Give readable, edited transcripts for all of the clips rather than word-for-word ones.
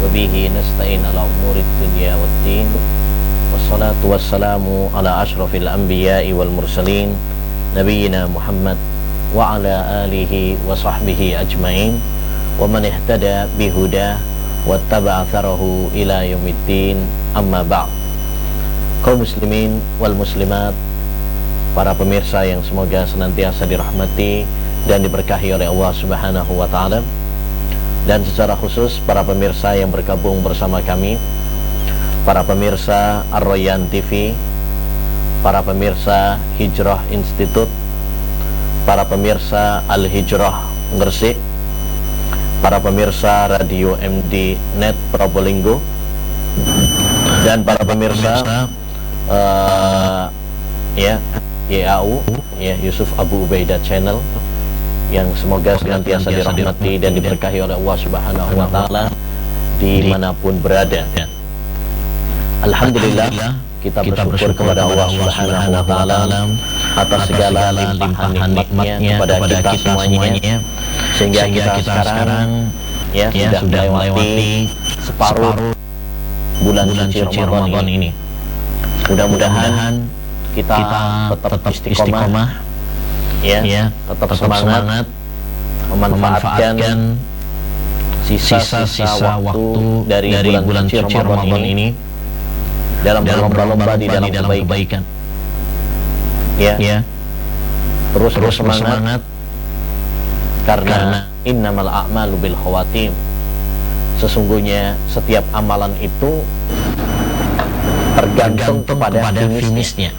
وبه نستعين على أمور الدنيا والدين والصلاة والسلام على أشرف الأنبياء والمرسلين نبينا محمد وعلى آله وصحبه أجمعين ومن اهتدى بهداه واتبع أثره إلى يوم الدين أما بعد. Kaum muslimin wal muslimat, para pemirsa yang semoga senantiasa dirahmati dan diberkahi oleh Allah Subhanahu wa taala, dan secara khusus para pemirsa yang bergabung bersama kami, para pemirsa Ar-Royan TV, para pemirsa Hijrah Institute, para pemirsa Al-Hijrah Gresik, para pemirsa Radio MD Net Probolinggo, dan para pemirsa YAU Yusuf Abu Ubaidah Channel yang semoga senantiasa dirahmati dan diberkahi oleh Allah Subhanahu wa taala dimanapun berada. Alhamdulillah, kita bersyukur kepada Allah Subhanahu wa taala atas segala limpahan nikmatnya kepada kita semuanya, sehingga kita sekarang sudah melewati separuh bulan suci Ramadan ini. Mudah-mudahan kita tetap istiqomah, tetap semangat memanfaatkan sisa-sisa waktu dari bulan suci Ramadan ini dalam berlomba-lomba di dalam kebaikan. Terus bersemangat, karena innamal a'malu bil khawatim. Sesungguhnya setiap amalan itu tergantung kepada finishnya.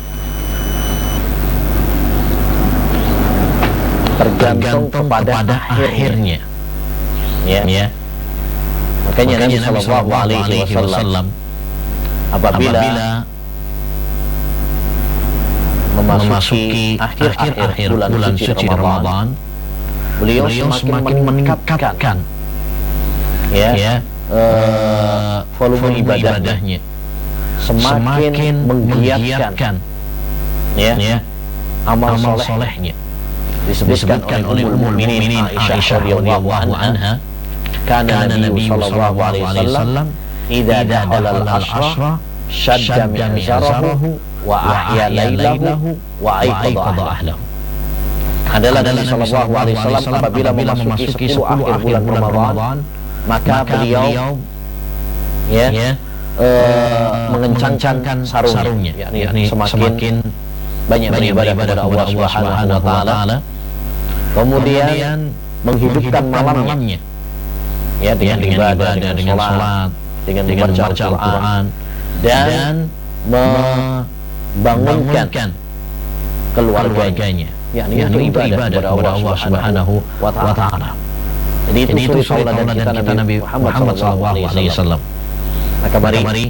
Tergantung kepada akhirnya. Makanya Nabi sallallahu alaihi wasallam apabila memasuki akhir bulan suci Ramadan, beliau semakin meningkatkan volume ibadahnya, semakin menggiatkan amal solehnya. Disebutkan oleh Ummul Mukminin Aisyah radhiyallahu anha, kana Nabi sallallahu alaihi wasallam idza dakhala al-ashra shadda mi'zarahu wa ahya lailahu wa ayqadha ahlahu. Adalah Nabi sallallahu alaihi wasallam apabila memasuki 10 akhir bulan Ramadan, maka beliau mengencangkan sarungnya, yakni semakin banyak beribadah kepada Allah Subhanahu wa taala, kemudian menghidupkan malamnya dengan ibadah, dengan salat, dengan membaca Al-Qur'an, dan membangunkan keluarganya, yakni beribadah kepada Allah Subhanahu wa taala. Jadi itu tauladan kita Nabi Muhammad SAW. Maka mari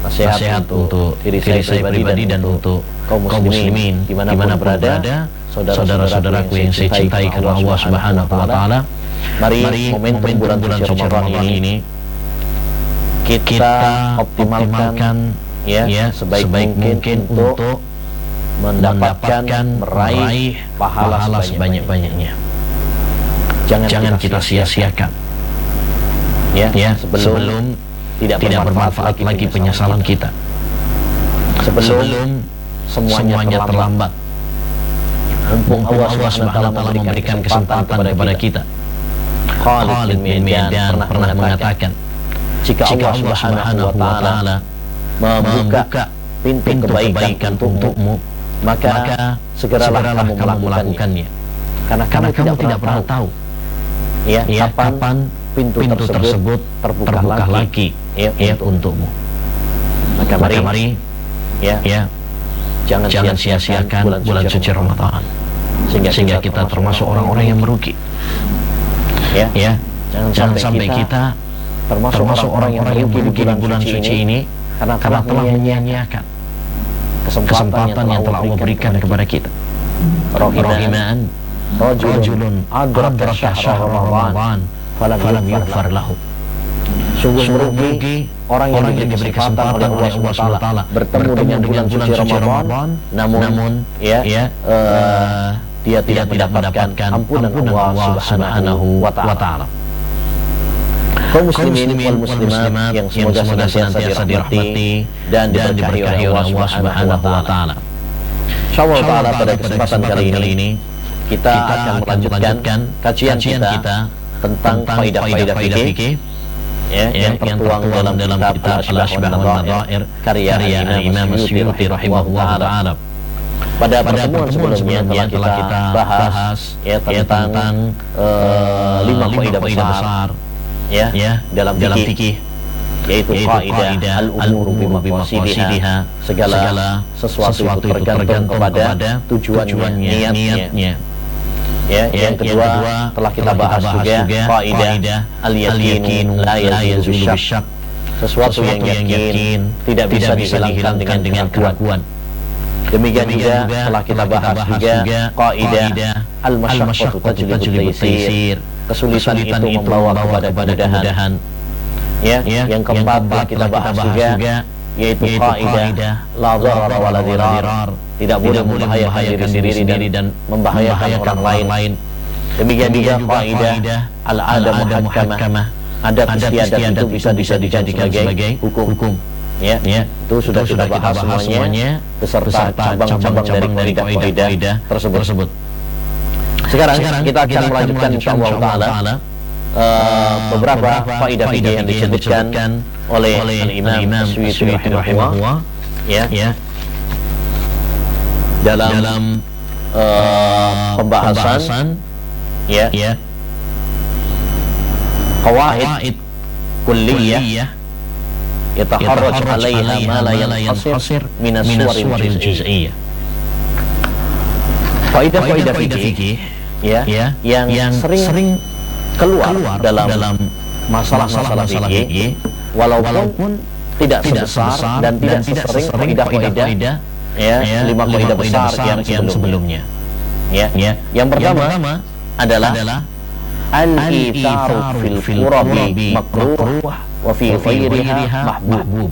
nasihat untuk diri saya pribadi dan untuk kaum muslimin dimanapun berada, saudara-saudaraku yang saya cintai karena Allah Subhanahu wa taala. Mari momentum bulan suci Ramadan ini kita optimalkan sebaik mungkin untuk mendapatkan meraih pahala sebanyak-banyaknya. Jangan kita sia-siakan sebelum tidak bermanfaat lagi penyesalan kita, sebelum semuanya terlambat. Mumpung Allah SWT memberikan kesempatan kepada kita. Khalid bin Maidan pernah mengatakan, jika Allah Subhanahu wa taala membuka pintu kebaikan untukmu, maka segeralah kamu melakukannya, karena kamu tidak pernah tahu kapan pintu tersebut terbuka lagi untukmu. Maka mari jangan sia-siakan bulan suci Ramadan, sehingga kita termasuk orang-orang yang merugi. Jangan sampai kita termasuk orang yang merugi di bulan suci ini karena telah menyia-nyiakan kesempatan yang telah Allah berikan kepada kita. Rahiman rajulun adraka syahr Ramadan falam yughfar lahu. Sungguh merugi orang yang diberi kesempatan oleh Allah SWT bertemu dengan bulan suci Ramadan, namun dia tidak mendapatkan ampunan Allah Subhanahu wa taala. kaum muslimin wal muslimat yang semoga senantiasa dirahmati dan diberkahi oleh Allah Subhanahu wa taala. Insyaallah taala pada kesempatan kali ini kita akan melanjutkan kajian kita tentang faidah-faidah fikih yang tertuang dalam kitab Al-Ashbah wan Nadhair karya Imam Suyuti rahimahullah taala. Pada pertemuan sebelumnya telah kita bahas tentang 5 faidah besar dalam fikih, yaitu kaidah al-umuru bimaqasidiha, segala sesuatu itu tergantung kepada tujuannya, niatnya. Yang kedua telah kita bahas juga kaidah al-yaqinu la yazulu bisyak, sesuatu yang yakin tidak bisa dihilangkan dengan keraguan. Demikian juga telah kita bahas juga kaidah al-masyaqqatu tajlibu taysir, kesulitan itu membawa kepada kemudahan. Yang keempat telah kita bahas juga yaitu kaidah la dharara wa la dirar, tidak boleh membahayakan diri sendiri dan membahayakan orang lain. Demikian juga kaidah al-adab muhakkamah, adab istiadat itu bisa dijadikan sebagai hukum. Itu sudah kita bahas semuanya beserta cabang-cabang dari kaidah tersebut. Sekarang kita akan melanjutkan insyaallah taala beberapa faidah fikih yang disebutkan oleh Imam Suyuti rahimahullah dalam pembahasan qawaid kulliyah yataharraj 'alaiha ma la yanhasir min as-suwar al-juz'iyyah. Faidah fikih yang sering keluar dalam masalah-masalah fikih, walaupun tidak sebesar dan tidak sesering kaidah-kaidah 5 kaidah besar yang sebelumnya. Yang pertama adalah al-itharu fil qurabi makruh wa fi ghairiha mahbub.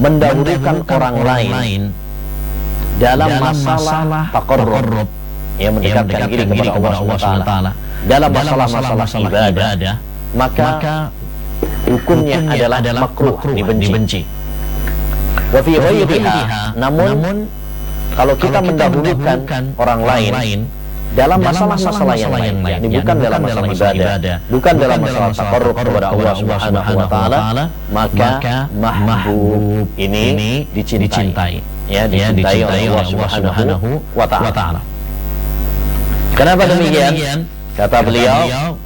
Mendahulukan orang lain dalam masalah taqarrub, mendekatkan diri kepada Allah Subhanahu wa taala dalam masalah-masalah ibadah, maka hukumnya adalah makruh, dibenci. Wa fi ghairiha, namun kalau kita mendahulukan orang lain dalam masalah-masalah yang lain, bukan dalam masalah ibadah, bukan dalam masalah taqarrub kepada Allah Subhanahu wa taala, maka mahbub ini dicintai. Dicintai oleh Allah Subhanahu wa taala. Kenapa demikian? Kata beliau,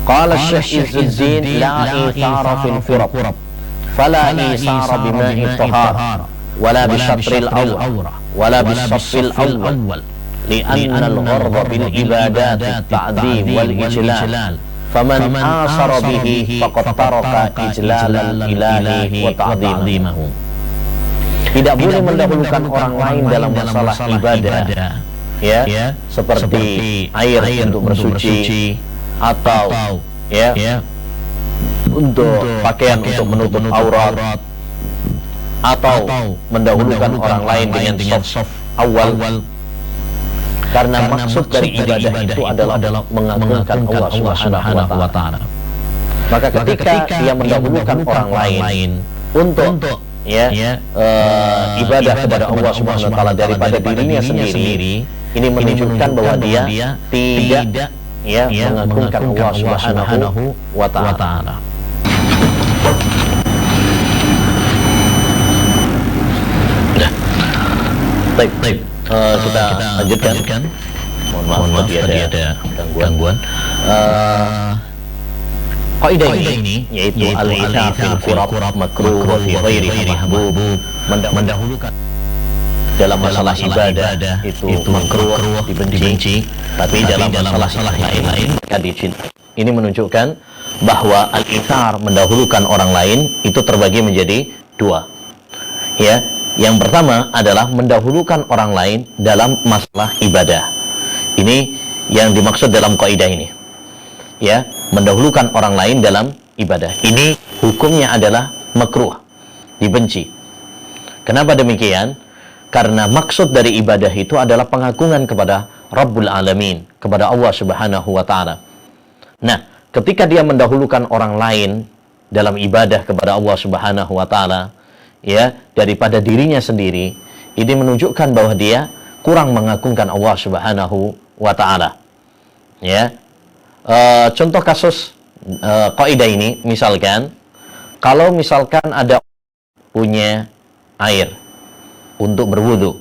qala Syekh Izzuddin la ithara fil qurab fala ithara bima'i tahar wala bishatril awra wala bisaffil awwal li'anna al-gharda bil ibadat at-ta'dhim wal ijlal faman asara bihi faqad taraka ijlalal ilahi wa ta'dhimahu. Tidak boleh mendahulukan orang lain dalam masalah ibadah, seperti air untuk bersuci atau untuk pakaian untuk menutup aurat, atau mendahulukan orang lain dengan shaf awal, karena maksud dari ibadah itu adalah mengagungkan Allah Subhanahu wa taala. Maka ketika dia mendahulukan orang lain untuk ibadah kepada Allah Subhanahu wa taala daripada dirinya sendiri, ini menunjukkan bahwa dia tidak mengagungkan Allah Subhanahu wa taala. Baik, kita lanjutkan. Mohon maaf tadi ada gangguan. Kaidah ini yaitu al-ithar fil qurab makruh wa fi ghairihi mahbub, mendahulukan dalam masalah ibadah itu makruh, dibenci, tapi dalam masalah lain dicintai. Ini menunjukkan bahwa al-ithar, mendahulukan orang lain, itu terbagi menjadi 2. Yang pertama adalah mendahulukan orang lain dalam masalah ibadah. Ini yang dimaksud dalam kaidah ini. Mendahulukan orang lain dalam ibadah. Ini hukumnya adalah makruh, dibenci. Kenapa demikian? Karena maksud dari ibadah itu adalah pengagungan kepada Rabbul Alamin, kepada Allah Subhanahu wa taala. Nah, ketika dia mendahulukan orang lain dalam ibadah kepada Allah Subhanahu wa taala, ya, daripada dirinya sendiri, ini menunjukkan bahwa dia kurang mengagungkan Allah Subhanahu wa taala. Ya. Contoh kasus kaidah ini, misalkan kalau misalkan ada punya air untuk berwudu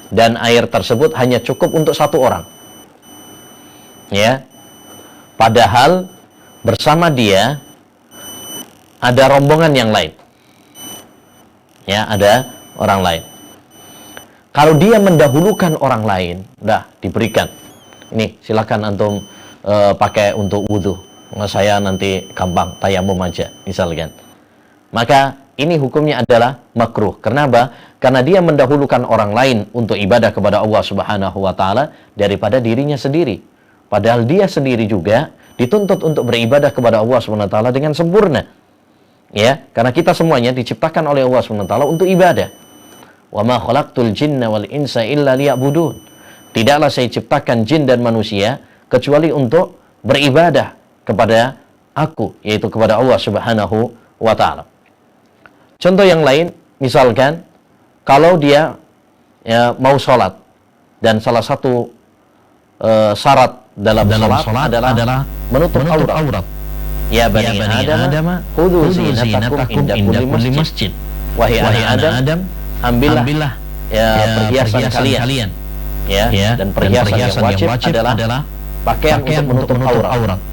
dan air tersebut hanya cukup untuk satu orang, ya, padahal bersama dia ada rombongan yang lain, ya, ada orang lain. Kalau dia mendahulukan orang lain, dah diberikan, ini silakan antum pakai untuk wudu, saya nanti gampang tayamum aja, misalkan. Maka ini hukumnya adalah makruh. Kenapa? Karena dia mendahulukan orang lain untuk ibadah kepada Allah Subhanahu wa taala daripada dirinya sendiri. Padahal dia sendiri juga dituntut untuk beribadah kepada Allah Subhanahu wa taala dengan sempurna. Ya, karena kita semuanya diciptakan oleh Allah Subhanahu wa taala untuk ibadah. Wa ma khalaqtul jinna wal insa illa liya'budun. Tidaklah saya ciptakan jin dan manusia kecuali untuk beribadah kepada aku, yaitu kepada Allah Subhanahu wa taala. Contoh yang lain, misalkan kalau dia ya, mau sholat dan salah satu syarat dalam sholat adalah menutup aurat. Ya bani Adam, khudhu zinatakum inda kulli masjid. Wahai anak Adam, ambillah ya, perhiasan kalian. Ya, dan perhiasan yang wajib adalah pakaian untuk menutup aurat.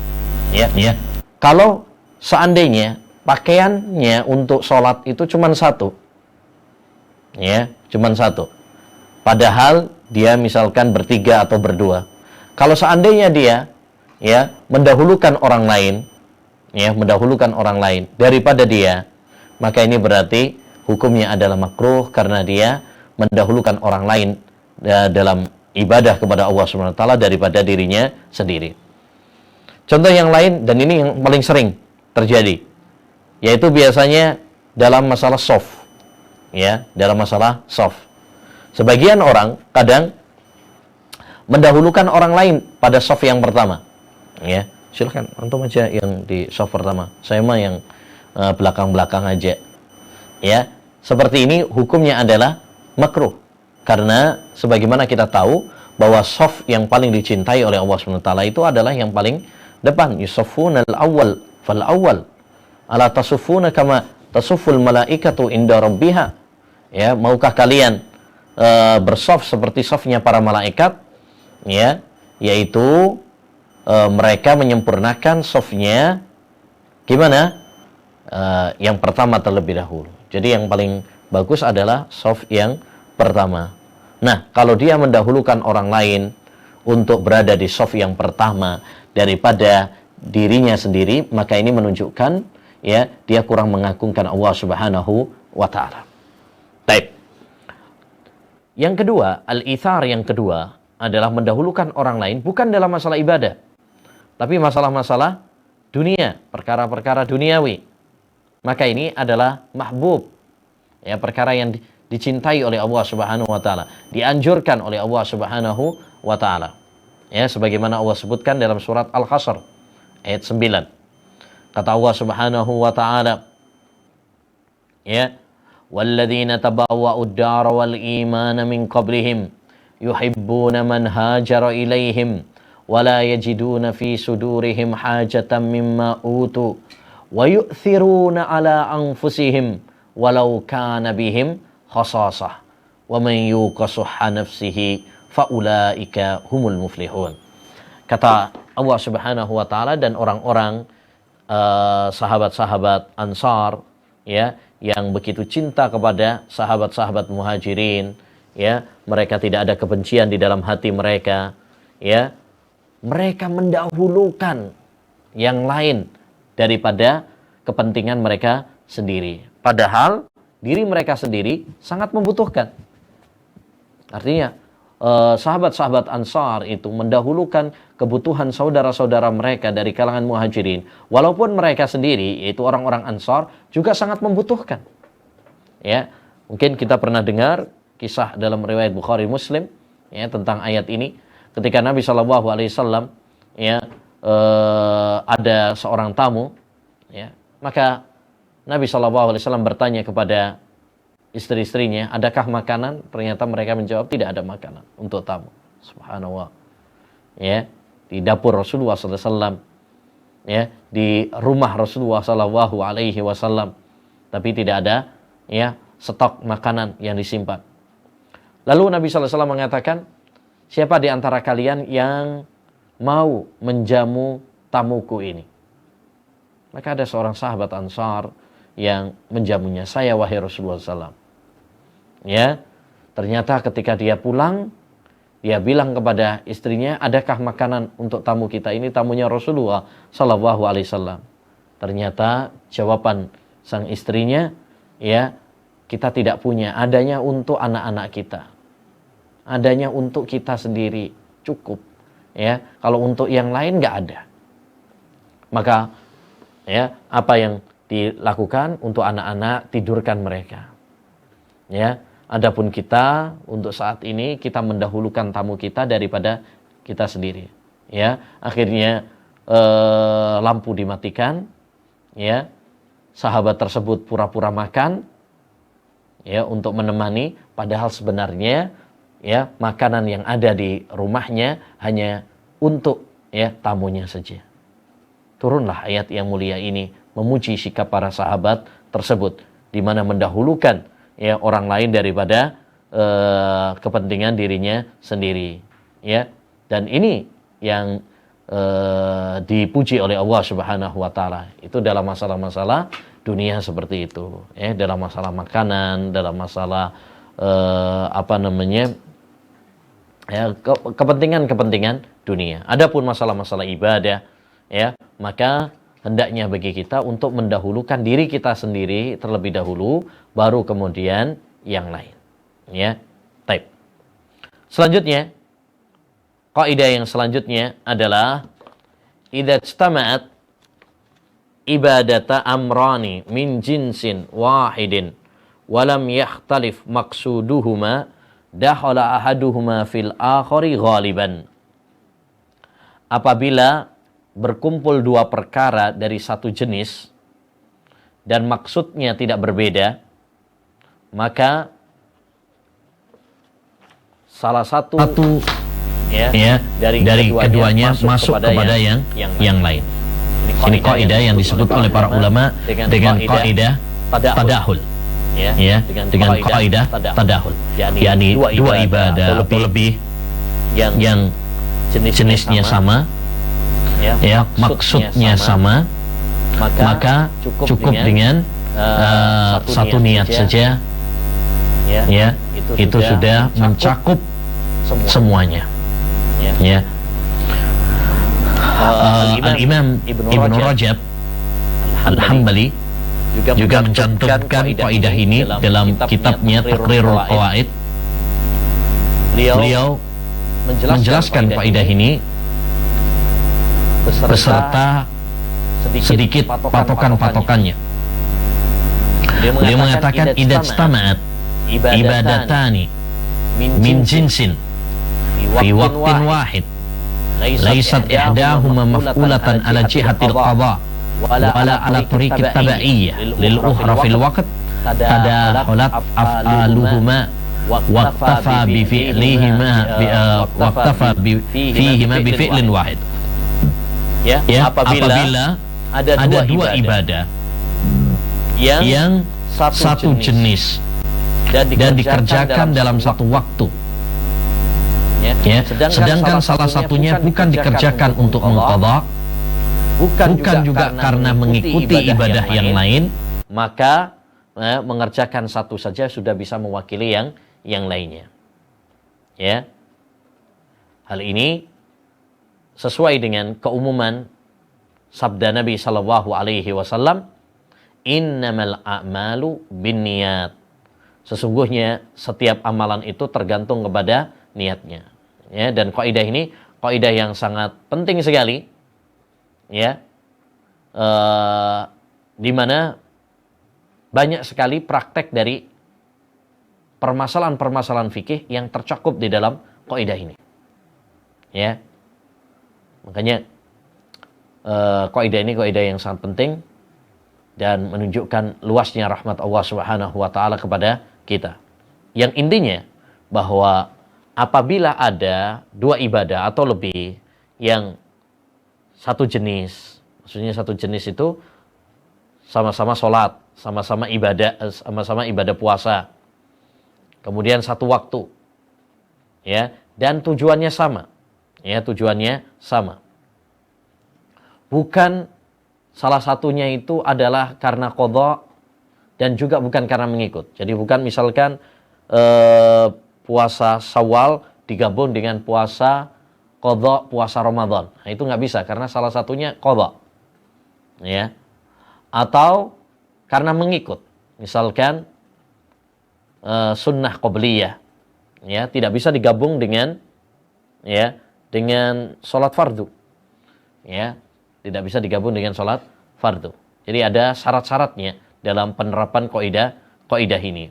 Ya. Kalau seandainya pakaiannya untuk sholat itu cuma satu, ya, cuma satu. Padahal dia misalkan bertiga atau berdua. Kalau seandainya dia, ya, mendahulukan orang lain, ya, mendahulukan orang lain daripada dia, maka ini berarti hukumnya adalah makruh karena dia mendahulukan orang lain dalam ibadah kepada Allah Subhanahu wa taala daripada dirinya sendiri. Contoh yang lain, dan ini yang paling sering terjadi, yaitu biasanya dalam masalah soft, ya, dalam masalah soft. Sebagian orang kadang mendahulukan orang lain pada soft yang pertama, ya. Silahkan antum aja yang di soft pertama, saya mah yang belakang-belakang aja, ya. Seperti ini hukumnya adalah makruh karena sebagaimana kita tahu bahwa soft yang paling dicintai oleh Allah Subhanahu wa taala itu adalah yang paling depan. Yusaffuna al-awwal fal awwal. Ala tasufuna kama tasuful malaikatu inda rabbiha. Ya, maukah kalian bersaf seperti safnya para malaikat, ya, yaitu mereka menyempurnakan safnya gimana? Yang pertama terlebih dahulu. Jadi yang paling bagus adalah saf yang pertama. Nah, kalau dia mendahulukan orang lain untuk berada di saf yang pertama daripada dirinya sendiri, maka ini menunjukkan, ya, dia kurang mengagungkan Allah Subhanahu wa taala. Baik. Yang kedua, al-ithar yang kedua adalah mendahulukan orang lain bukan dalam masalah ibadah, tapi masalah-masalah dunia, perkara-perkara duniawi. Maka ini adalah mahbub, ya, perkara yang dicintai oleh Allah Subhanahu wa taala, dianjurkan oleh Allah Subhanahu wa taala. Ya, sebagaimana Allah sebutkan dalam surat Al-Hasr ayat 9. Kata Allah Subhanahu wa taala, ya, walladzina tabawwa'ud dara wal imana min qablihim yuhibbuna man hajara ilaihim wa la yajiduna fi sudurihim hajatan mimma utu wa yu'thiruna ala anfusihim walau kana bihim khasasah wa man yuqa shuhha nafsihi faulaika humul muflihun. Kata Allah Subhanahu wa taala, dan orang-orang sahabat-sahabat Ansar, ya, yang begitu cinta kepada sahabat-sahabat Muhajirin, ya, mereka tidak ada kebencian di dalam hati mereka, ya, mereka mendahulukan yang lain daripada kepentingan mereka sendiri, padahal diri mereka sendiri sangat membutuhkan. Artinya sahabat-sahabat Ansar itu mendahulukan kebutuhan saudara-saudara mereka dari kalangan Muhajirin, walaupun mereka sendiri, yaitu orang-orang Ansar, juga sangat membutuhkan. Ya, mungkin kita pernah dengar kisah dalam riwayat Bukhari Muslim, ya, tentang ayat ini, ketika Nabi SAW, ya, ada seorang tamu, ya, maka Nabi SAW bertanya kepada istri-istrinya, adakah makanan? Ternyata mereka menjawab tidak ada makanan untuk tamu. Subhanallah. Ya, di dapur Rasulullah SAW, ya, di rumah Rasulullah SAW, tapi tidak ada, ya, stok makanan yang disimpan. Lalu Nabi SAW mengatakan, siapa di antara kalian yang mau menjamu tamuku ini? Maka ada seorang sahabat Ansar yang menjamunya, saya wahai Rasulullah SAW. Ya, ternyata ketika dia pulang, dia bilang kepada istrinya, adakah makanan untuk tamu kita ini? Tamunya Rasulullah SAW. Ternyata jawaban sang istrinya, ya, kita tidak punya, adanya untuk anak-anak kita, adanya untuk kita sendiri, cukup. Ya, kalau untuk yang lain nggak ada. Maka, ya, apa yang dilakukan untuk anak-anak, tidurkan mereka. Ya, adapun kita untuk saat ini kita mendahulukan tamu kita daripada kita sendiri. Ya, akhirnya lampu dimatikan. Ya, sahabat tersebut pura-pura makan, ya, untuk menemani, padahal sebenarnya, ya, makanan yang ada di rumahnya hanya untuk, ya, tamunya saja. Turunlah ayat yang mulia ini memuji sikap para sahabat tersebut, di mana mendahulukan, ya, orang lain daripada kepentingan dirinya sendiri. Ya, dan ini yang dipuji oleh Allah Subhanahu wa taala. Itu dalam masalah-masalah dunia seperti itu, ya, dalam masalah makanan, dalam masalah ya, kepentingan-kepentingan dunia. Adapun masalah-masalah ibadah, ya, maka hendaknya bagi kita untuk mendahulukan diri kita sendiri terlebih dahulu, baru kemudian yang lain. Ya, baik. Selanjutnya, kaidah yang selanjutnya adalah idza ijtama'at ibadata amrani min jinsin wahidin walam yakhtalif maqsuduhuma dakhala ahaduhuma fil akhari ghaliban. Apabila berkumpul dua perkara dari satu jenis dan maksudnya tidak berbeda, maka salah satu ya, dari keduanya masuk kepada yang lain. Ini kaidah yang disebut oleh para ulama dengan kaidah tadahul. Ya, dengan kaidah tadahul. yakni dua ibadah atau lebih yang jenisnya sama, ya, maksudnya sama, maka cukup dengan satu niat saja, ya, itu sudah mencakup semuanya. Ya. Al-Imam Ibn Rajab Al-Hambali juga mencantumkan kaidah ini dalam kitabnya Taqrirul Qawaid. Beliau menjelaskan kaidah ini beserta sedikit patokan-patokannya. Beliau mengatakan idza ijtama'at ibadatani min jinsin fi waqtin wahid laysat ihdahuma maf'ulatan ala jihatil qada wala ala tariqit taba'iyyah lil ukhra fil waqt tadahulat af'aluhuma waqtafa bi fi'lihima waqtafa bi fihima bi fi'lin wahid. Ya, apabila ada dua ibadah yang satu jenis dan dikerjakan dalam satu waktu, ya, sedangkan salah satunya bukan dikerjakan untuk mengqadha, bukan juga karena mengikuti ibadah yang lain, maka mengerjakan satu saja sudah bisa mewakili yang lainnya. Ya, hal ini sesuai dengan keumuman sabda Nabi sallallahu alaihi wasallam, innamal a'malu binniyat. Sesungguhnya setiap amalan itu tergantung kepada niatnya. Ya, dan kaidah ini kaidah yang sangat penting sekali, ya, di mana banyak sekali praktek dari permasalahan-permasalahan fikih yang tercakup di dalam kaidah ini. Ya, makanya kaidah ini kaidah yang sangat penting dan menunjukkan luasnya rahmat Allah Subhanahu wa taala kepada kita. Yang intinya bahwa apabila ada dua ibadah atau lebih yang satu jenis, maksudnya satu jenis itu sama-sama sholat, sama-sama ibadah puasa, kemudian satu waktu, ya, dan tujuannya sama, ya, tujuannya sama. Bukan salah satunya itu adalah karena qadha dan juga bukan karena mengikut. Jadi bukan misalkan puasa Syawal digabung dengan puasa qadha puasa Ramadan. Nah, itu nggak bisa karena salah satunya qadha. Ya. Atau karena mengikut. Misalkan sunnah qabliyah. Ya, tidak bisa digabung dengan salat fardu. Ya, tidak bisa digabung dengan salat fardu. Jadi ada syarat-syaratnya dalam penerapan kaidah ini.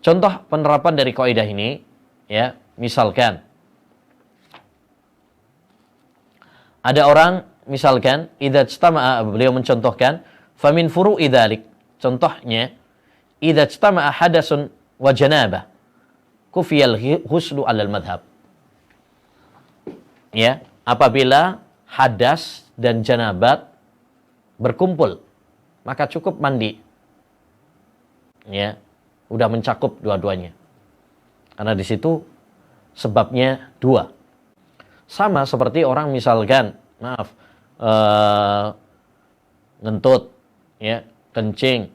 Contoh penerapan dari kaidah ini, ya, misalkan ada orang, misalkan idza ijtama'a, beliau mencontohkan famin furu'i dzalik. Contohnya idza ijtama'a hadasun wa janabah kufiyal huslu 'alal madhab. Ya, apabila hadas dan janabat berkumpul, maka cukup mandi. Ya, udah mencakup dua-duanya. Karena di situ sebabnya dua. Sama seperti orang misalkan, ngentut, ya, kencing,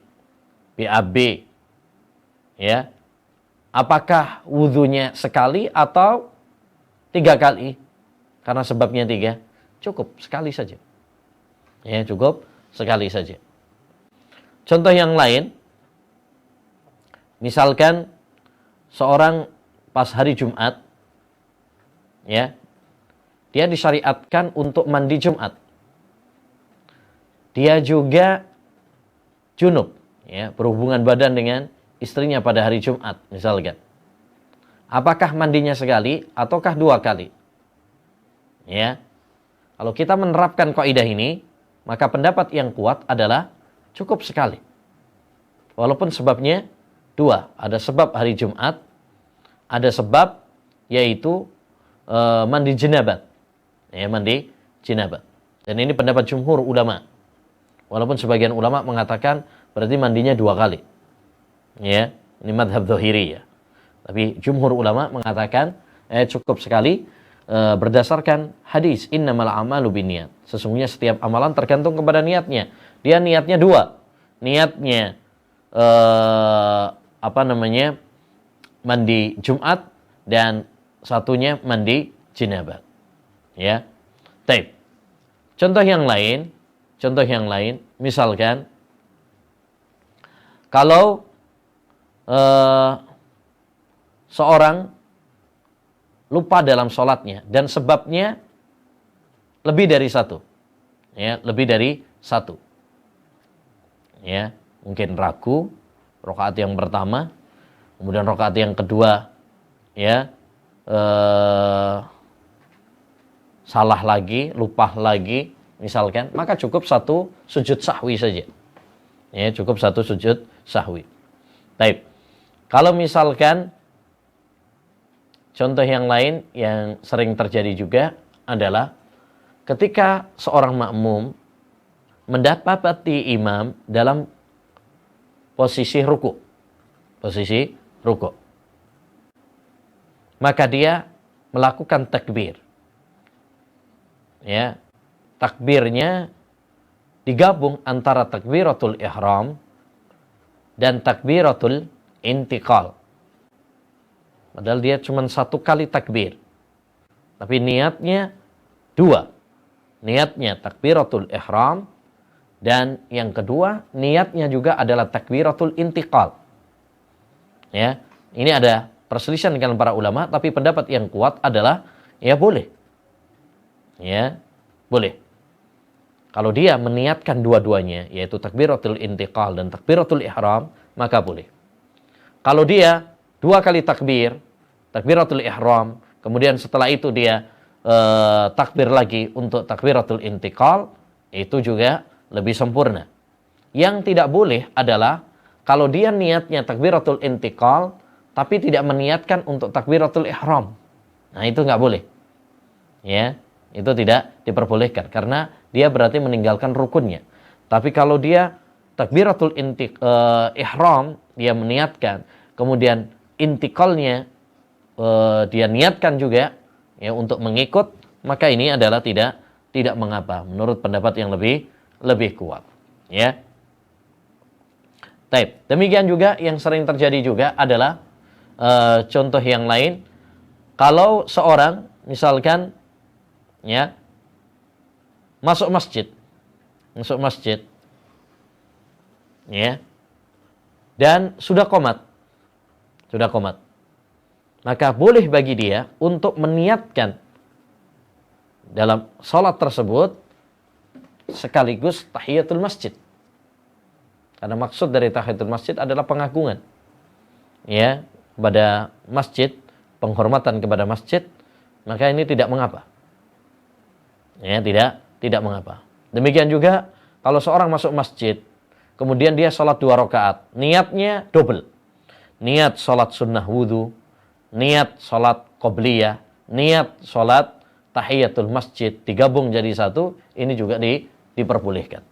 BAB, ya. Apakah wudhunya sekali atau 3 kali? Karena sebabnya 3, cukup sekali saja. Ya, cukup sekali saja. Contoh yang lain, misalkan seorang pas hari Jumat, ya, dia disyariatkan untuk mandi Jumat. Dia juga junub, ya, berhubungan badan dengan istrinya pada hari Jumat, misalkan. Apakah mandinya sekali ataukah 2 kali? Ya. Kalau kita menerapkan kaidah ini, maka pendapat yang kuat adalah cukup sekali. Walaupun sebabnya 2, ada sebab hari Jumat, ada sebab yaitu mandi jenabat. Ya, mandi jenabat. Dan ini pendapat jumhur ulama. Walaupun sebagian ulama mengatakan berarti mandinya 2 kali. Ya, ini madhab dhahiri, ya. Tapi jumhur ulama mengatakan cukup sekali berdasarkan hadis innamal a'malu binniyat. Sesungguhnya setiap amalan tergantung kepada niatnya. Dia niatnya 2. Niatnya mandi Jumat dan satunya mandi jenabat. Ya. Baik. Contoh yang lain, misalkan kalau seorang lupa dalam sholatnya dan sebabnya lebih dari 1. Ya, lebih dari 1. Ya, mungkin ragu rakaat yang pertama, kemudian rakaat yang kedua, ya, salah lagi, lupa lagi, misalkan, maka cukup 1 sujud sahwi saja. Ya, cukup 1 sujud sahwi. Baik. Kalau misalkan contoh yang lain yang sering terjadi juga adalah ketika seorang makmum mendapati imam dalam posisi ruku. Maka dia melakukan takbir. Ya. Takbirnya digabung antara takbiratul ihram dan takbiratul intiqal. Padahal dia cuma 1 kali takbir. Tapi niatnya 2. Niatnya takbiratul ihram dan yang kedua niatnya juga adalah takbiratul intiqal. Ya, ini ada perselisihan dengan para ulama, tapi pendapat yang kuat adalah ya boleh. Ya, boleh. Kalau dia meniatkan dua-duanya, yaitu takbiratul intiqal dan takbiratul ihram, maka boleh. Kalau dia 2 kali takbiratul ihram, kemudian setelah itu dia takbir lagi untuk takbiratul intiqal, itu juga lebih sempurna. Yang tidak boleh adalah kalau dia niatnya takbiratul intiqal tapi tidak meniatkan untuk takbiratul ihram. Nah, itu nggak boleh. Ya, itu tidak diperbolehkan karena dia berarti meninggalkan rukunnya. Tapi kalau dia takbiratul ihram dia meniatkan, kemudian intiqalnya dia niatkan juga ya untuk mengikut, maka ini adalah tidak mengapa menurut pendapat yang lebih kuat. Ya. Baik, demikian juga yang sering terjadi juga adalah contoh yang lain, kalau seorang misalkan ya masuk masjid ya dan sudah qomat, maka boleh bagi dia untuk meniatkan dalam salat tersebut sekaligus tahiyatul masjid. Karena maksud dari tahiyatul masjid adalah pengagungan ya kepada masjid, penghormatan kepada masjid, maka ini tidak mengapa. Ya, tidak mengapa. Demikian juga kalau seorang masuk masjid, kemudian dia salat 2 rakaat, niatnya double. Niat salat sunnah wudu, niat salat qobliyah, niat salat tahiyatul masjid, digabung jadi satu, ini juga diperbolehkan.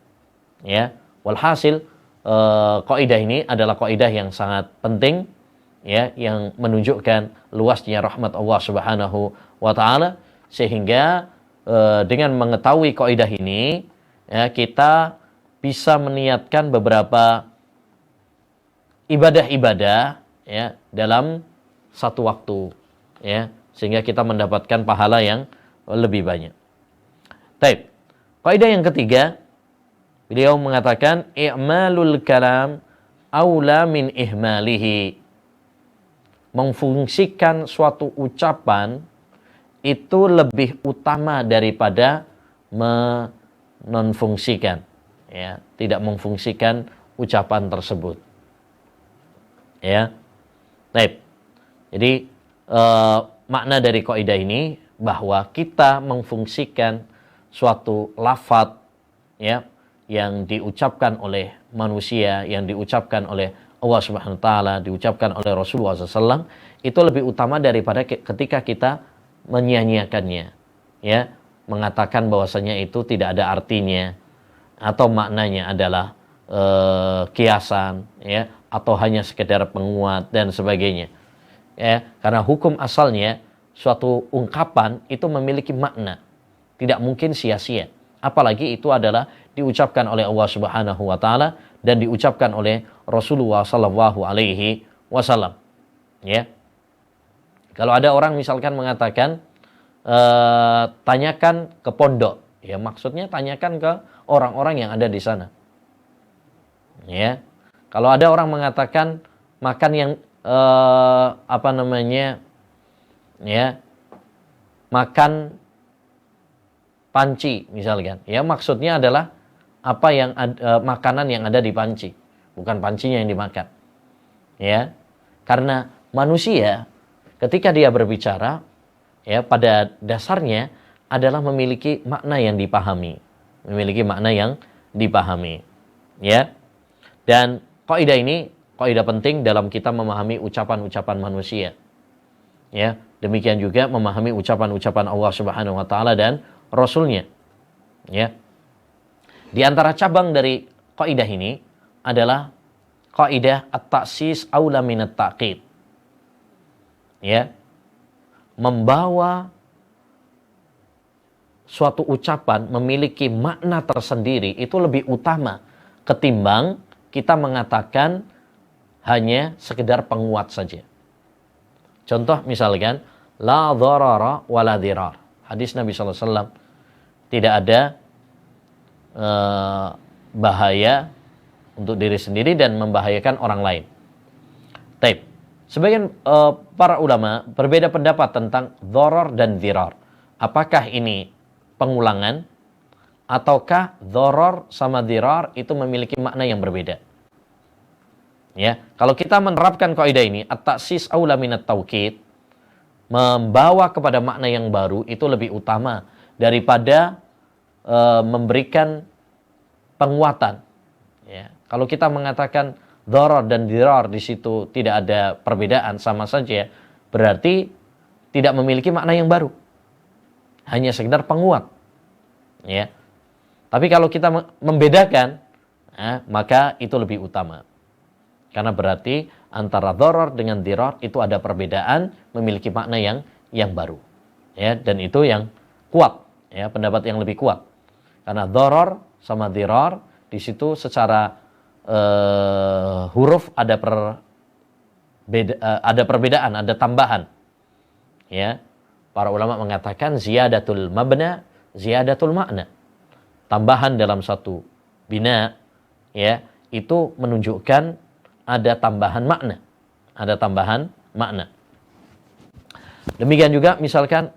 Ya, walhasil kaidah ini adalah kaidah yang sangat penting ya, yang menunjukkan luasnya rahmat Allah Subhanahu wa taala, sehingga dengan mengetahui kaidah ini ya, kita bisa meniatkan beberapa ibadah-ibadah ya dalam satu waktu ya, sehingga kita mendapatkan pahala yang lebih banyak. Baik. Kaidah yang ketiga, beliau mengatakan i'malul kalam aula min ihmalihi. Memfungsikan suatu ucapan itu lebih utama daripada menonfungsikan ya, tidak memfungsikan ucapan tersebut. Ya. Baik. Jadi makna dari kaidah ini bahwa kita memfungsikan suatu lafadz ya yang diucapkan oleh manusia, yang diucapkan oleh Allah Subhanahu wa taala, diucapkan oleh Rasulullah SAW, itu lebih utama daripada ketika kita menyia-nyiakannya ya, mengatakan bahwasanya itu tidak ada artinya atau maknanya adalah kiasan ya, atau hanya sekedar penguat dan sebagainya. Ya, karena hukum asalnya suatu ungkapan itu memiliki makna, tidak mungkin sia-sia. Apalagi itu adalah diucapkan oleh Allah Subhanahu wa taala dan diucapkan oleh Rasulullah sallallahu alaihi wasallam. Ya. Kalau ada orang misalkan mengatakan tanyakan ke pondok, ya maksudnya tanyakan ke orang-orang yang ada di sana. Ya. Kalau ada orang mengatakan makan yang ya, makan panci misalkan, ya maksudnya adalah apa yang makanan yang ada di panci, bukan pancinya yang dimakan. Ya, karena manusia ketika dia berbicara, ya pada dasarnya adalah memiliki makna yang dipahami, ya. Dan kaidah ini kaidah penting dalam kita memahami ucapan-ucapan manusia. Ya, demikian juga memahami ucapan-ucapan Allah Subhanahu wa taala dan Rasulnya. Ya. Di antara cabang dari kaidah ini adalah kaidah at-ta'sis aula min at-ta'qid. Ya. Membawa suatu ucapan memiliki makna tersendiri itu lebih utama ketimbang kita mengatakan hanya sekedar penguat saja. Contoh misalkan la dharara wala dirar. Hadis Nabi SAW, tidak ada bahaya untuk diri sendiri dan membahayakan orang lain. Taib. Sebagian para ulama berbeda pendapat tentang dharar dan dirar. Apakah ini pengulangan ataukah dharar sama dirar itu memiliki makna yang berbeda? Ya, kalau kita menerapkan kaidah ini at-ta'sis aula minat tauqid, membawa kepada makna yang baru itu lebih utama daripada memberikan penguatan. Ya. Kalau kita mengatakan dharar dan dirar di situ tidak ada perbedaan, sama saja, berarti tidak memiliki makna yang baru. Hanya sekedar penguat. Ya. Tapi kalau kita membedakan, maka itu lebih utama. Karena berarti antara dharar dengan dirar itu ada perbedaan, memiliki makna yang baru. Ya, dan itu yang kuat, ya, pendapat yang lebih kuat. Karena dharar sama dirar di situ secara huruf ada perbedaan, ada tambahan. Ya. Para ulama mengatakan ziyadatul mabna, ziyadatul makna. Tambahan dalam satu bina, ya, itu menunjukkan ada tambahan makna. Ada tambahan makna. Demikian juga misalkan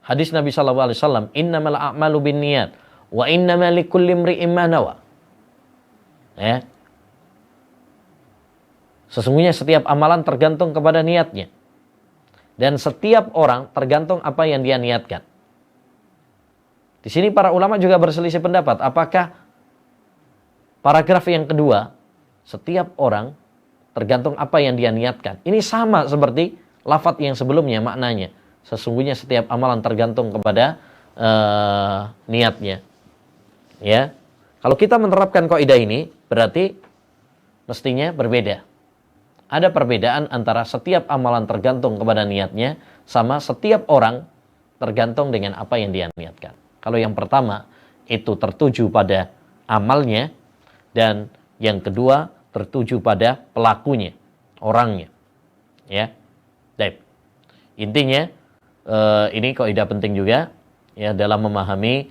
hadis Nabi sallallahu alaihi wasallam, innamal a'malu binniyat wa innamal likulli imri'in ma nawa. Ya. Sesungguhnya setiap amalan tergantung kepada niatnya. Dan setiap orang tergantung apa yang dia niatkan. Di sini para ulama juga berselisih pendapat. Apakah paragraf yang kedua, setiap orang tergantung apa yang dia niatkan. Ini sama seperti lafadz yang sebelumnya maknanya. Sesungguhnya setiap amalan tergantung kepada niatnya. Ya. Kalau kita menerapkan kaidah ini, berarti mestinya berbeda. Ada perbedaan antara setiap amalan tergantung kepada niatnya sama setiap orang tergantung dengan apa yang dia niatkan. Kalau yang pertama itu tertuju pada amalnya dan yang kedua tertuju pada pelakunya, orangnya. Ya. Baik. Intinya ini kaidah penting juga ya dalam memahami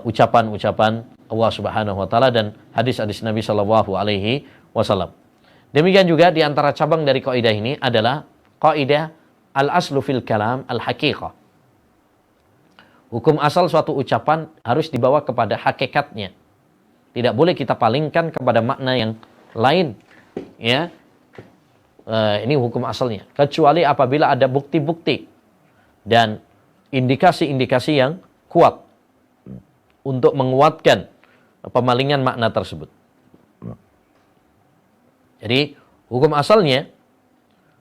ucapan-ucapan Allah Subhanahu wa taala dan hadis-hadis Nabi sallallahu alaihi wasallam. Demikian juga di antara cabang dari kaidah ini adalah kaidah al-aslu fil kalam al-haqiqah. Hukum asal suatu ucapan harus dibawa kepada hakikatnya. Tidak boleh kita palingkan kepada makna yang lain. Ya. Ini hukum asalnya. Kecuali apabila ada bukti-bukti dan indikasi-indikasi yang kuat untuk menguatkan pemalingan makna tersebut. Jadi, hukum asalnya,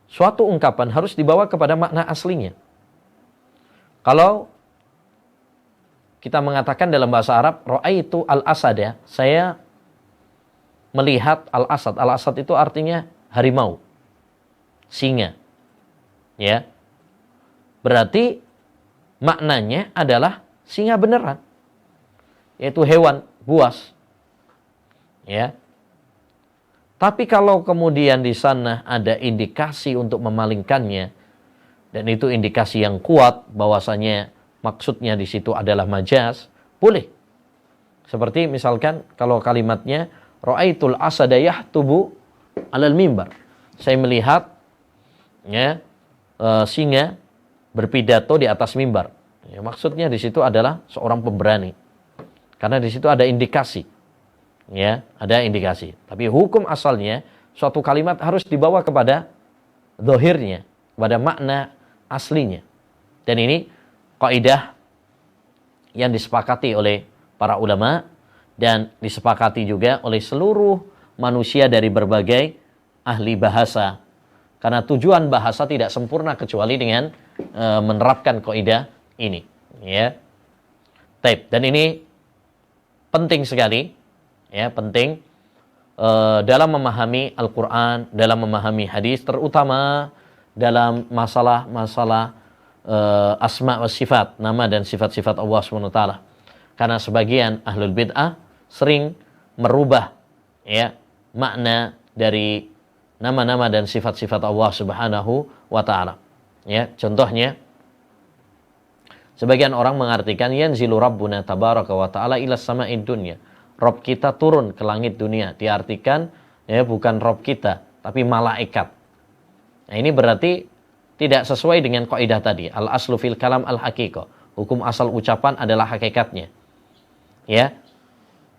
suatu ungkapan harus dibawa kepada makna aslinya. Kalau kita mengatakan dalam bahasa Arab, ra'aitu al-asada, saya melihat al-asad. Al-asad itu artinya harimau, singa. Ya. Berarti maknanya adalah singa beneran, yaitu hewan buas. Ya. Tapi kalau kemudian di sana ada indikasi untuk memalingkannya, dan itu indikasi yang kuat bahwasanya maksudnya di situ adalah majaz, boleh. Seperti misalkan kalau kalimatnya ra'aitul asada yahtubu 'alal mimbar. Saya melihat ya singa berpidato di atas mimbar. Ya, maksudnya di situ adalah seorang pemberani. Karena di situ ada indikasi. Ya, ada indikasi. Tapi hukum asalnya suatu kalimat harus dibawa kepada zahirnya, kepada makna aslinya. Dan ini kaidah yang disepakati oleh para ulama dan disepakati juga oleh seluruh manusia dari berbagai ahli bahasa. Karena tujuan bahasa tidak sempurna kecuali dengan menerapkan kaidah ini, ya. Taib. Dan ini penting sekali. Ya, penting dalam memahami Al-Quran, dalam memahami hadis, terutama dalam masalah-masalah asma wa sifat, nama dan sifat-sifat Allah SWT. Karena sebagian ahlul bid'ah sering merubah ya makna dari nama-nama dan sifat-sifat Allah Subhanahu wa taala. Ya, contohnya sebagian orang mengartikan yanzilu rabbuna tabaraka wa taala ila sama'id dunya. Rob kita turun ke langit dunia. Diartikan ya bukan Rob kita, tapi malaikat. Nah, ini berarti tidak sesuai dengan kaidah tadi. Al-aslu fil kalam al-haqiqah. Hukum asal ucapan adalah hakikatnya. Ya.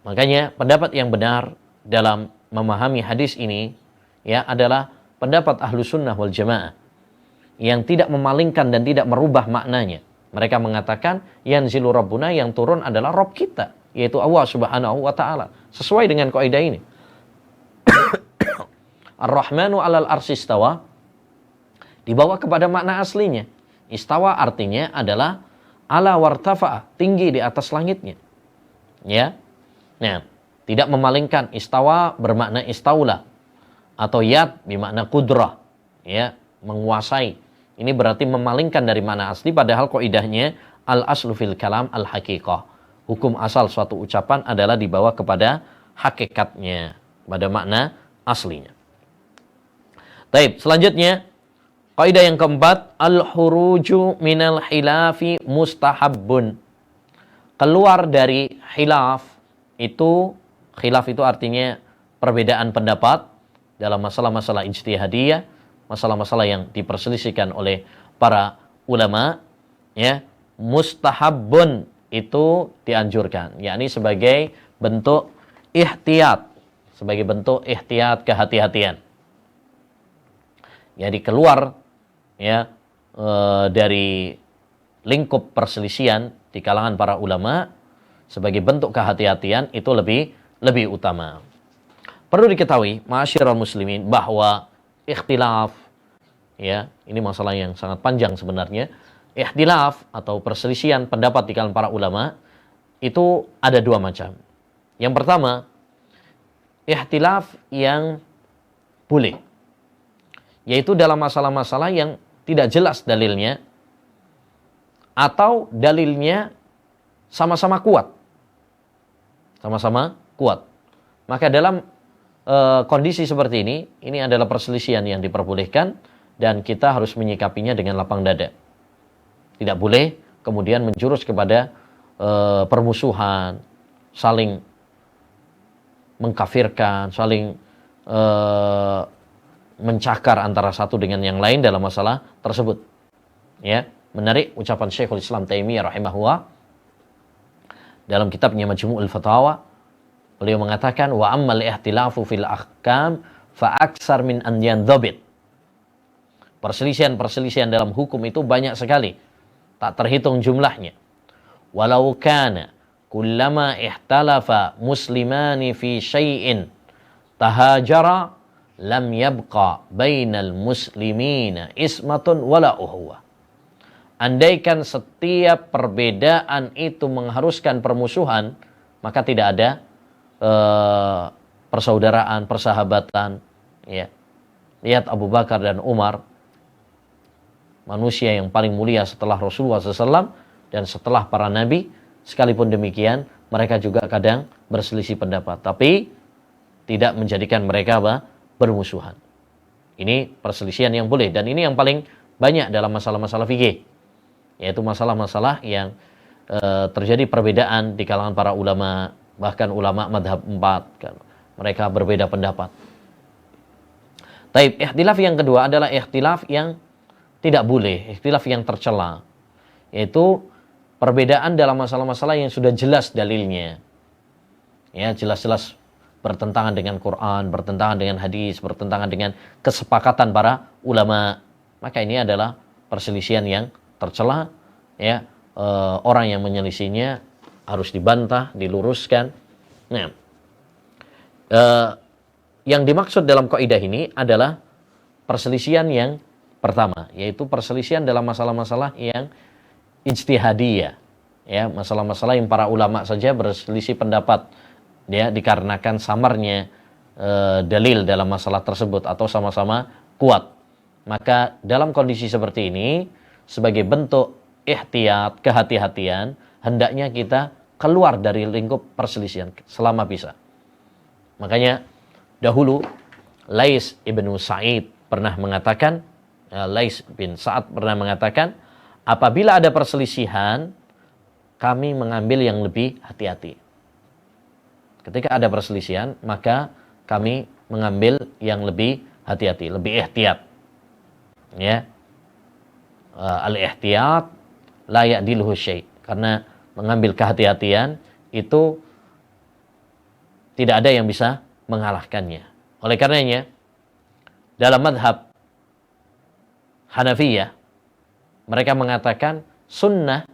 Makanya pendapat yang benar dalam memahami hadis ini ya adalah pendapat ahlu sunnah wal jamaah. yang tidak memalingkan dan tidak merubah maknanya. Mereka mengatakan yanzilu rabbuna, yang turun adalah Rabb kita, yaitu Allah Subhanahu wa taala. Sesuai dengan kaidah ini. Ar-Rahmanu 'alal arsy istawa dibawa kepada makna aslinya. Istawa artinya adalah ala wartafa'a, tinggi di atas langitnya. Ya. Nah, tidak memalingkan. Istawa bermakna istaula, atau yad bermakna kudrah, ya, menguasai. Ini berarti memalingkan dari makna asli, padahal kaidahnya al aslu fil kalam al haqiqah. Hukum asal suatu ucapan adalah dibawa kepada hakikatnya, pada makna aslinya. Taib, selanjutnya kaidah yang keempat, al-huruju minal khilafi mustahabbun. Keluar dari khilaf itu artinya perbedaan pendapat dalam masalah-masalah ijtihadiyah, masalah-masalah yang diperselisihkan oleh para ulama, ya, mustahabbun itu dianjurkan, yakni sebagai bentuk ihtiyat, kehati-hatian. Jadi keluar, ya, dari lingkup perselisihan di kalangan para ulama sebagai bentuk kehati-hatian itu lebih utama. Perlu diketahui, ma'asyiral muslimin, bahwa ikhtilaf, ya, ini masalah yang sangat panjang sebenarnya. Ikhtilaf atau perselisihan pendapat di kalangan para ulama itu ada dua macam. Yang pertama, ikhtilaf yang boleh, yaitu dalam masalah-masalah yang tidak jelas dalilnya, atau dalilnya sama-sama kuat. Maka dalam kondisi seperti ini adalah perselisihan yang diperbolehkan, dan kita harus menyikapinya dengan lapang dada. Tidak boleh kemudian menjurus kepada permusuhan, saling mengkafirkan, saling mencakar antara satu dengan yang lain dalam masalah tersebut. Ya, menarik ucapan Syekhul Islam Taimiyah rahimahullah dalam kitabnya Majmu'ul Fatawa. Beliau mengatakan, wa ammal ihtilafu fil ahkam fa aksar min an yandhabit. Perselisihan dalam hukum itu banyak sekali, tak terhitung jumlahnya. Walau kana kullama ihtalafa muslimani fi syai'in tahajara lam yabqa bainal muslimina ismatun wala uhuwa. Andaikan setiap perbedaan itu mengharuskan permusuhan, maka tidak ada persaudaraan, persahabatan. Ya. Lihat Abu Bakar dan Umar, manusia yang paling mulia setelah Rasulullah SAW dan setelah para nabi. Sekalipun demikian, mereka juga kadang berselisih pendapat, tapi tidak menjadikan mereka bermusuhan. Ini perselisihan yang boleh, dan ini yang paling banyak dalam masalah-masalah fikih, yaitu masalah-masalah yang terjadi perbedaan di kalangan para ulama, bahkan ulama madhab 4 kan, mereka berbeda pendapat. Taib, ikhtilaf yang kedua adalah ikhtilaf yang tidak boleh, ikhtilaf yang tercela, yaitu perbedaan dalam masalah-masalah yang sudah jelas dalilnya, ya, jelas-jelas bertentangan dengan Quran, bertentangan dengan hadis, bertentangan dengan kesepakatan para ulama. Maka ini adalah perselisihan yang tercela, ya. Orang yang menyelisihinya harus dibantah, diluruskan. Nah, yang dimaksud dalam kaidah ini adalah perselisihan yang pertama, yaitu perselisihan dalam masalah-masalah yang ijtihadiyah, ya, masalah-masalah yang para ulama saja berselisih pendapat, ya, dikarenakan samarnya dalil dalam masalah tersebut atau sama-sama kuat. Maka dalam kondisi seperti ini, sebagai bentuk ihtiyat, kehati-hatian, hendaknya kita keluar dari lingkup perselisihan selama bisa. Makanya dahulu Lais ibnu Sa'id pernah mengatakan, Lais bin Sa'ad pernah mengatakan, apabila ada perselisihan, kami mengambil yang lebih hati-hati. Ketika ada perselisihan, maka kami mengambil yang lebih hati-hati, lebih ihtiyat. Ya. Al-ihtiyat la ya'diluhu syai'. Karena mengambil kehati-hatian itu tidak ada yang bisa mengalahkannya. Oleh karenanya, dalam madhab Hanafiyah, mereka mengatakan sunnah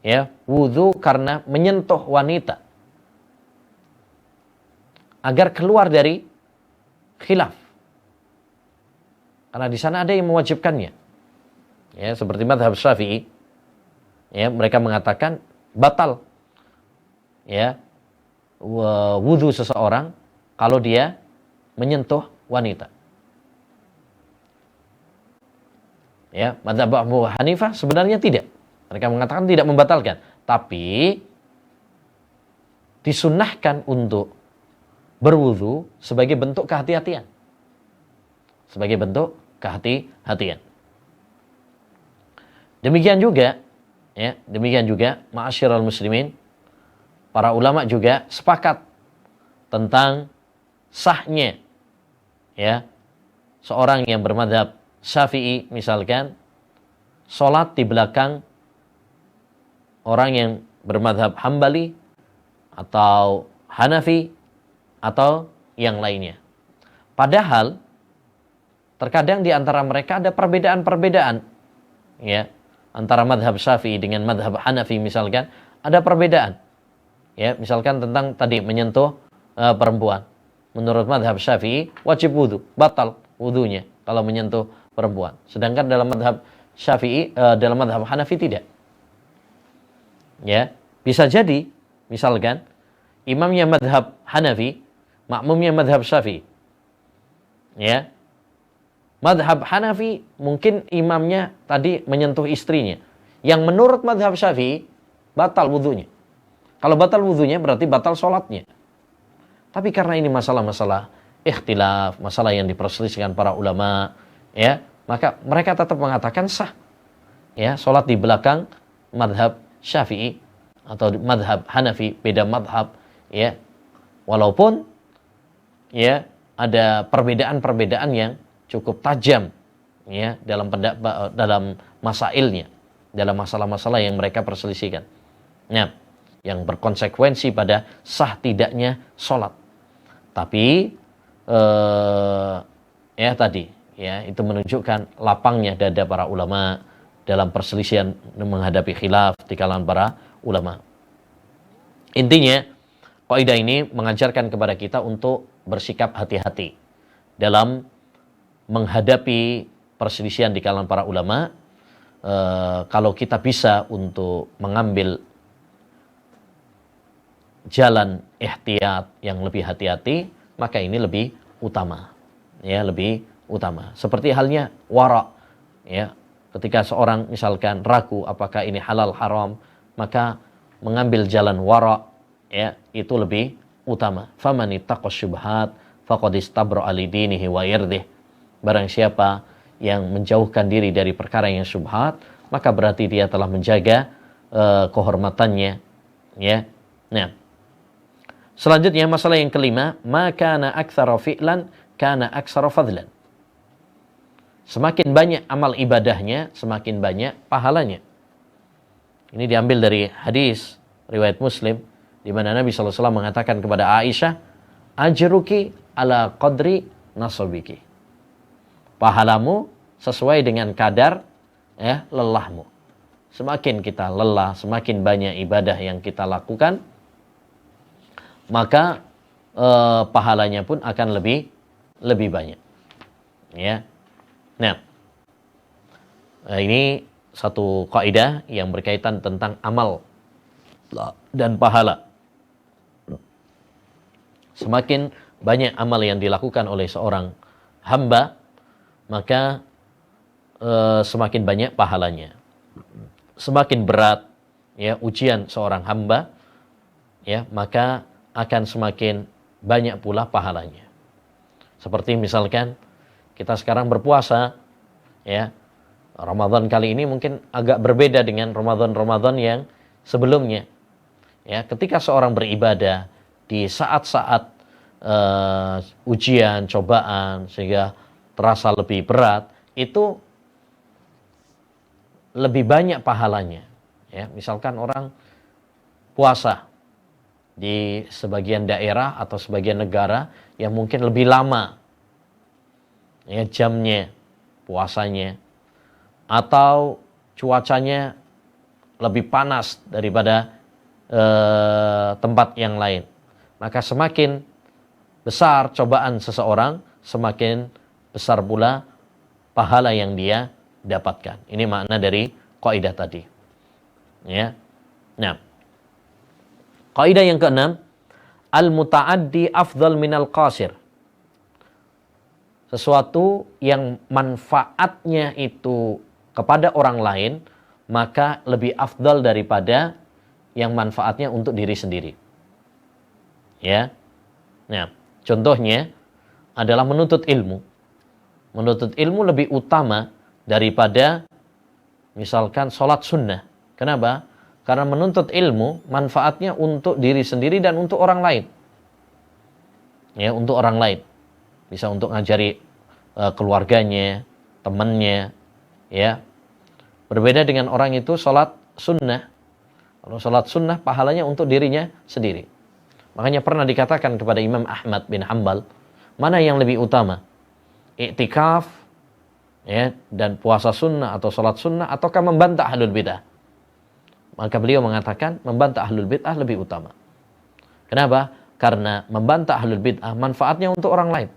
ya wudu karena menyentuh wanita agar keluar dari khilaf. Karena di sana ada yang mewajibkannya. Ya, seperti mazhab Syafi'i. Ya, mereka mengatakan batal ya wudu seseorang kalau dia menyentuh wanita. Ya, mazhab Abu Hanifah sebenarnya tidak. Mereka mengatakan tidak membatalkan, tapi disunnahkan untuk berwudu sebagai bentuk kehati-hatian. Sebagai bentuk kehati-hatian. Demikian juga ma'asyiral muslimin, para ulama juga sepakat tentang sahnya ya seorang yang bermadzhab Syafi'i misalkan salat di belakang orang yang bermadzhab Hambali atau Hanafi atau yang lainnya. Padahal terkadang di antara mereka ada perbedaan-perbedaan ya, antara mazhab Syafi'i dengan mazhab Hanafi misalkan ada perbedaan. Ya, misalkan tentang tadi menyentuh perempuan. Menurut mazhab Syafi'i wajib wudu, batal wudunya kalau menyentuh perempuan. Sedangkan dalam mazhab Syafi'i, dalam mazhab Hanafi tidak. Ya, bisa jadi misalkan imamnya mazhab Hanafi, makmumnya mazhab Syafi'i. Ya. Mazhab Hanafi mungkin imamnya tadi menyentuh istrinya. Yang menurut mazhab Syafi'i batal wudunya. Kalau batal wudunya berarti batal sholatnya. Tapi karena ini masalah-masalah ikhtilaf, masalah yang diperselisihkan para ulama, ya, maka mereka tetap mengatakan sah. Ya, sholat di belakang mazhab Syafi'i atau mazhab Hanafi, beda mazhab, ya. Walaupun ya ada perbedaan-perbedaan yang cukup tajam ya dalam masailnya, dalam masalah-masalah yang mereka perselisihkan. Nah, yang berkonsekuensi pada sah tidaknya sholat. Tapi ya tadi ya itu menunjukkan lapangnya dada para ulama dalam perselisihan menghadapi khilaf di kalangan para ulama. Intinya kaidah ini mengajarkan kepada kita untuk bersikap hati-hati dalam menghadapi perselisihan di kalangan para ulama. Kalau kita bisa untuk mengambil jalan ihtiyat yang lebih hati-hati, maka ini lebih utama. Ya, lebih utama. Seperti halnya wara, ya. Ketika seorang misalkan ragu apakah ini halal haram, maka mengambil jalan wara, ya, itu lebih utama. Faman ittaqas syubhat faqad istabra'a li dinihi wa irdih. Barang siapa yang menjauhkan diri dari perkara yang syubhat, maka berarti dia telah menjaga kehormatannya, ya. Nah, selanjutnya masalah yang kelima, maka kana aktsara fi'lan kana aktsara fadlan. Semakin banyak amal ibadahnya, semakin banyak pahalanya. Ini diambil dari hadis riwayat Muslim di mana Nabi sallallahu alaihi wasallam mengatakan kepada Aisyah, "Ajruki ala qadri nasabiki." Pahalamu sesuai dengan kadar ya lelahmu. Semakin kita lelah, semakin banyak ibadah yang kita lakukan, maka pahalanya pun akan lebih banyak. Ya. Nah, ini satu kaidah yang berkaitan tentang amal dan pahala. Semakin banyak amal yang dilakukan oleh seorang hamba, maka semakin banyak pahalanya. Semakin berat ya ujian seorang hamba, ya, maka akan semakin banyak pula pahalanya. Seperti misalkan kita sekarang berpuasa, ya, Ramadan kali ini mungkin agak berbeda dengan Ramadan-Ramadan yang sebelumnya. Ya, ketika seorang beribadah di saat-saat ujian, cobaan, sehingga terasa lebih berat, itu lebih banyak pahalanya. Ya, misalkan orang puasa di sebagian daerah atau sebagian negara yang mungkin lebih lama ya jamnya puasanya, atau cuacanya lebih panas daripada tempat yang lain, maka semakin besar cobaan seseorang, semakin besar pula pahala yang dia dapatkan. Ini makna dari kaidah tadi. Ya. Nah, kaidah yang keenam, al-muta'addi afdal minal qasir. Sesuatu yang manfaatnya itu kepada orang lain, maka lebih afdal daripada yang manfaatnya untuk diri sendiri. Ya. Nah, contohnya adalah menuntut ilmu. Menuntut ilmu lebih utama daripada misalkan sholat sunnah. Kenapa? Karena menuntut ilmu manfaatnya untuk diri sendiri dan untuk orang lain. Ya, untuk orang lain. Bisa untuk ngajari keluarganya, temannya, ya. Berbeda dengan orang itu sholat sunnah. Kalau sholat sunnah pahalanya untuk dirinya sendiri. Makanya pernah dikatakan kepada Imam Ahmad bin Hanbal, mana yang lebih utama? Iktikaf, ya, dan puasa sunnah atau sholat sunnah, ataukah membantah ahlul bid'ah? Maka beliau mengatakan membantah ahlul bid'ah lebih utama. Kenapa? Karena membantah ahlul bid'ah manfaatnya untuk orang lain.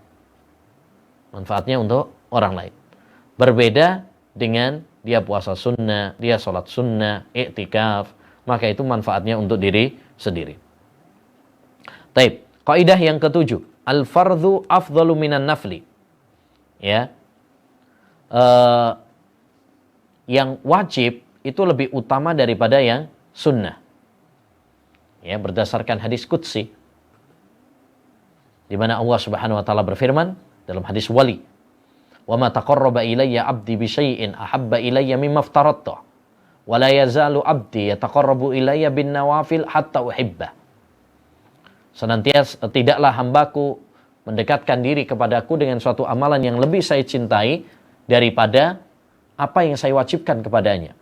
Manfaatnya untuk orang lain. Berbeda dengan dia puasa sunnah, dia sholat sunnah, iktikaf, maka itu manfaatnya untuk diri sendiri. Taib. Kaidah yang ketujuh, al-fardhu afdalu minan nafli. Ya. Yang wajib itu lebih utama daripada yang sunnah. Ya, berdasarkan hadis qudsi, di mana Allah Subhanahu wa taala berfirman dalam hadis wali, "Wa ma taqarraba ilayya 'abdi bi syai'in ahabba ilayya mimma aftaradtu." Wala yazalu abdi yataqarrabu ilayya bin nawafil hatta uhibbah. Senantiasa tidaklah hambaku mendekatkan diri kepadaku dengan suatu amalan yang lebih saya cintai daripada apa yang saya wajibkan kepadanya.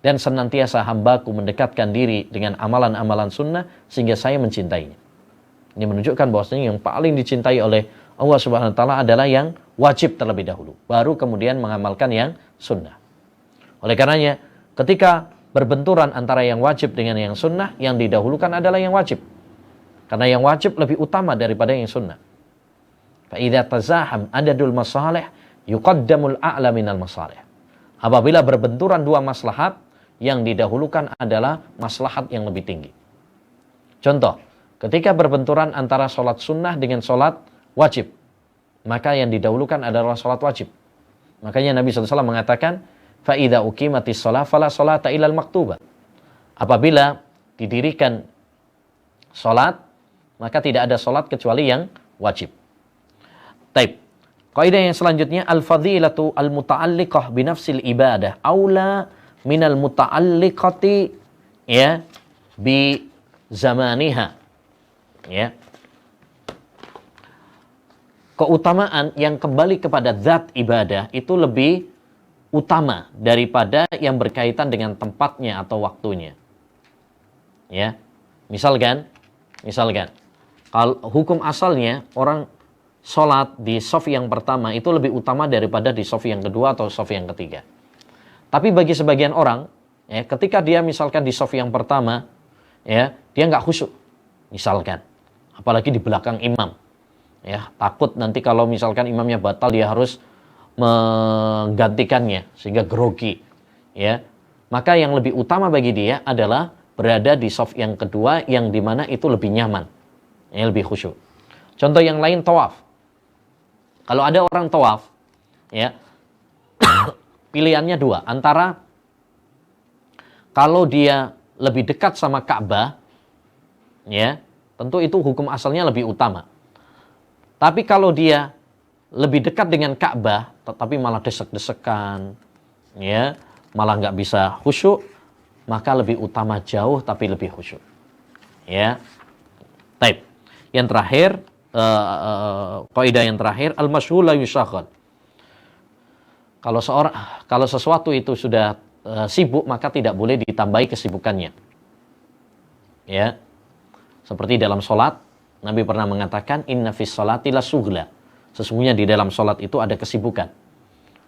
Dan senantiasa hambaku mendekatkan diri dengan amalan-amalan sunnah sehingga saya mencintainya. Ini menunjukkan bahwasanya yang paling dicintai oleh Allah Subhanahu wa taala adalah yang wajib terlebih dahulu, baru kemudian mengamalkan yang sunnah. Oleh karenanya, ketika berbenturan antara yang wajib dengan yang sunnah, yang didahulukan adalah yang wajib. Karena yang wajib lebih utama daripada yang sunnah. Fa'idha tazaham adadul masalih yuqaddamul a'la minal masalih. Apabila berbenturan dua maslahat, yang didahulukan adalah maslahat yang lebih tinggi. Contoh, ketika berbenturan antara sholat sunnah dengan sholat wajib, maka yang didahulukan adalah sholat wajib. Makanya Nabi SAW mengatakan, فَإِذَا أُقِيمَتِ الصَّلَاةُ فَلَا صَلَاةَ إِلَّا الْمَكْتُوبَةِ. Apabila didirikan sholat, maka tidak ada sholat kecuali yang wajib. Taib. Kaidah yang selanjutnya, al-fadhilatu al-muta'alliqah binafsil ibadah aula minal muta'alliqati ya bi zamaniha. Ya. Keutamaan yang kembali kepada zat ibadah itu lebih utama daripada yang berkaitan dengan tempatnya atau waktunya. Ya. Misalkan kalau hukum asalnya orang sholat di shaf yang pertama itu lebih utama daripada di shaf yang kedua atau shaf yang ketiga. Tapi bagi sebagian orang, ya, ketika dia misalkan di shaf yang pertama, ya, dia nggak khusyuk, misalkan, apalagi di belakang imam, ya, takut nanti kalau misalkan imamnya batal dia harus menggantikannya sehingga grogi, ya, maka yang lebih utama bagi dia adalah berada di shaf yang kedua yang dimana itu lebih nyaman, ya, lebih khusyuk. Contoh yang lain, tawaf. Kalau ada orang tawaf, ya, pilihannya dua, antara kalau dia lebih dekat sama Ka'bah, ya, tentu itu hukum asalnya lebih utama. Tapi kalau dia lebih dekat dengan Ka'bah, tetapi malah desek-desekan, ya, malah nggak bisa khusyuk, maka lebih utama jauh tapi lebih khusyuk. Ya, taib. Yang terakhir, kaidah yang terakhir, al-masyhur la yusaghal. Kalau sesuatu itu sudah sibuk, maka tidak boleh ditambahi kesibukannya. Ya, seperti dalam sholat, Nabi pernah mengatakan, inna fis sholati la sughla. Sesungguhnya di dalam sholat itu ada kesibukan.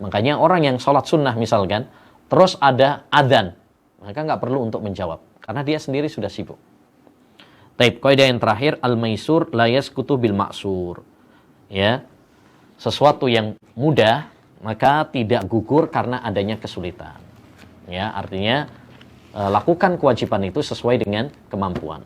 Makanya orang yang sholat sunnah misalkan, terus ada adzan, maka nggak perlu untuk menjawab, karena dia sendiri sudah sibuk. Taib, kaidah yang terakhir, al-maisur la yasqutu bil ma'sur. Ya, sesuatu yang mudah maka tidak gugur karena adanya kesulitan. Ya, artinya lakukan kewajiban itu sesuai dengan kemampuan.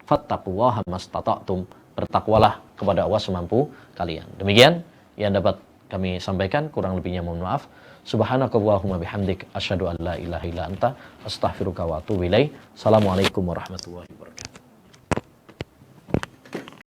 Fattaqullaha mastata'tum, bertakwalah kepada Allah semampu kalian. Demikian yang dapat kami sampaikan, kurang lebihnya mohon maaf. Subhanakallahumma bihamdik asyhadu an la ilaha illa anta astaghfiruka wa atubu ilaik. Assalamualaikum warahmatullahi wabarakatuh.